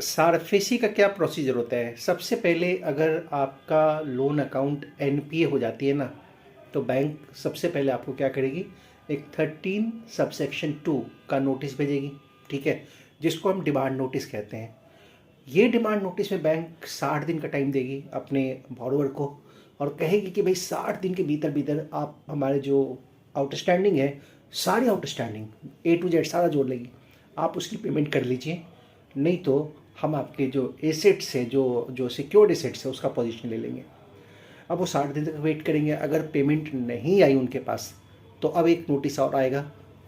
SARFAESI का क्या procedure होता है? सबसे पहले अगर आपका लोन अकाउंट एनपीए हो जाती है ना, तो बैंक सबसे पहले आपको क्या करेगी, एक 13 सबसेक्शन 2 का नोटिस भेजेगी, ठीक है, जिसको हम डिमांड नोटिस कहते हैं। ये डिमांड नोटिस में बैंक 60 दिन का टाइम देगी अपने बोरोवर को और कहेगी कि भाई 60 दिन के भीतर भीतर आप हमारे जो आउटस्टैंडिंग है, सारी आउटस्टैंडिंग ए टू जेड सारा जोड़ लेगी, आप उसकी पेमेंट कर लीजिए, नहीं तो हम आपके जो एसेट्स है, जो जो सिक्योर्ड एसेट्स है, उसका पोजीशन ले लेंगे। अब वो 60 दिन तक वेट करेंगे। अगर पेमेंट नहीं आई उनके पास तो अब एक नोटिस और आएगा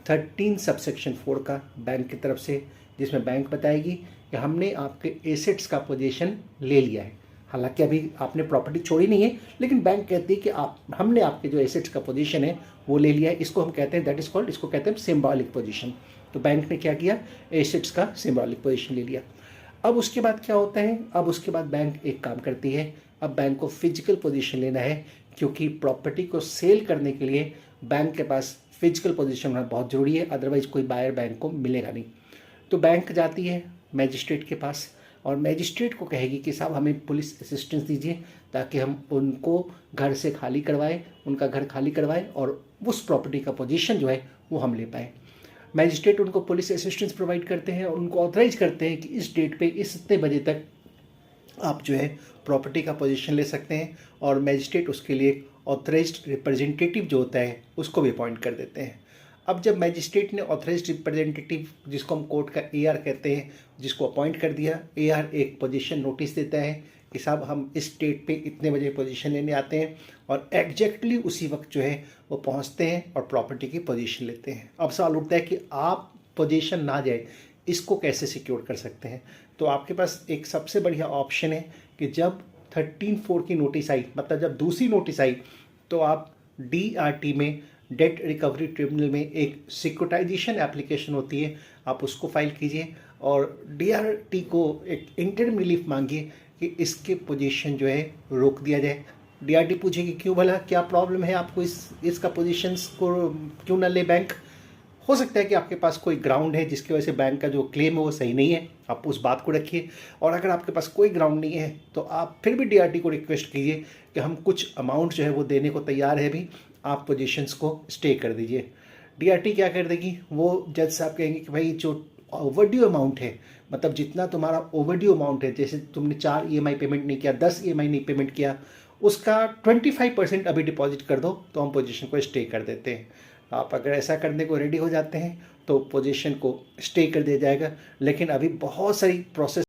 13 सबसेक्शन 4 का बैंक की तरफ से, जिसमें बैंक बताएगी कि हमने आपके एसेट्स का पोजीशन ले लिया है। हालांकि अभी आपने प्रॉपर्टी छोड़ी नहीं है, लेकिन बैंक कहती है कि हमने आपके जो एसेट्स का पोजीशन है वो ले लिया है। इसको हम कहते हैं, दैट इज कॉल्ड, इसको कहते हैं सिंबॉलिक पोजीशन। तो बैंक ने क्या किया, एसेट्स का सिंबॉलिक पोजीशन ले लिया। अब उसके बाद क्या होता है, अब उसके बाद बैंक एक काम करती है, अब बैंक को फिजिकल पोजीशन लेना है, क्योंकि प्रॉपर्टी को सेल करने के लिए बैंक के पास फिजिकल पोजीशन होना बहुत ज़रूरी है, अदरवाइज कोई बायर बैंक को मिलेगा नहीं। तो बैंक जाती है मैजिस्ट्रेट के पास और मैजिस्ट्रेट को कहेगी कि साहब हमें पुलिस असिस्टेंस दीजिए, ताकि हम उनको घर से खाली करवाएं, उनका घर खाली करवाएं और उस प्रॉपर्टी का पोजीशन जो है वो हम ले पाएँ। मैजिस्ट्रेट उनको पुलिस असिस्टेंस प्रोवाइड करते हैं और उनको ऑथराइज करते हैं कि इस डेट पे इस इतने बजे तक आप जो है प्रॉपर्टी का पोजीशन ले सकते हैं, और मैजिस्ट्रेट उसके लिए ऑथराइज्ड रिप्रेजेंटेटिव जो होता है उसको भी अपॉइंट कर देते हैं। अब जब मैजिस्ट्रेट ने ऑथराइज्ड रिप्रेजेंटेटिव, जिसको हम कोर्ट का एआर कहते हैं, जिसको अपॉइंट कर दिया, एआर एक पोजीशन नोटिस देता है कि साहब हम इस डेट पे इतने बजे पोजीशन लेने आते हैं, और एग्जैक्टली उसी वक्त जो है वो पहुंचते हैं और प्रॉपर्टी की पोजीशन लेते हैं। अब सवाल उठता है कि आप पोजीशन ना जाए, इसको कैसे सिक्योर कर सकते हैं? तो आपके पास एक सबसे बढ़िया ऑप्शन है कि जब 13/4 की नोटिस आई, मतलब जब दूसरी नोटिस आई, तो आप डीआरटी में, डेट रिकवरी ट्रिब्यूनल में एक सिक्योरिटाइजेशन एप्लीकेशन होती है, आप उसको फाइल कीजिए और डीआरटी को एक इंटरिम रिलीफ मांगिए कि इसके पोजीशन जो है रोक दिया जाए। डीआरटी पूछेगी क्यों भला, क्या प्रॉब्लम है आपको, इसका पोजीशंस को क्यों ना ले बैंक? हो सकता है कि आपके पास कोई ग्राउंड है जिसकी वजह से बैंक का जो क्लेम है वो सही नहीं है, आप उस बात को रखिए। और अगर आपके पास कोई ग्राउंड नहीं है तो आप फिर भी डीआरटी को रिक्वेस्ट कीजिए कि हम कुछ अमाउंट जो है वो देने को तैयार है, भी आप पोजीशंस को स्टे कर दीजिए। डीआरटी क्या कर देगी, वो जज साहब कहेंगे कि भाई जो ओवरड्यू अमाउंट है, मतलब जितना तुम्हारा ओवरड्यू अमाउंट है, जैसे तुमने 4 ईएमआई पेमेंट नहीं किया, 10 ईएमआई नहीं पेमेंट किया, उसका 25% अभी डिपॉजिट कर दो, तो हम पोजीशन को स्टे कर देते हैं। आप अगर ऐसा करने को रेडी हो जाते हैं तो पोजीशन को स्टे कर दिया जाएगा, लेकिन अभी बहुत सारी प्रोसेस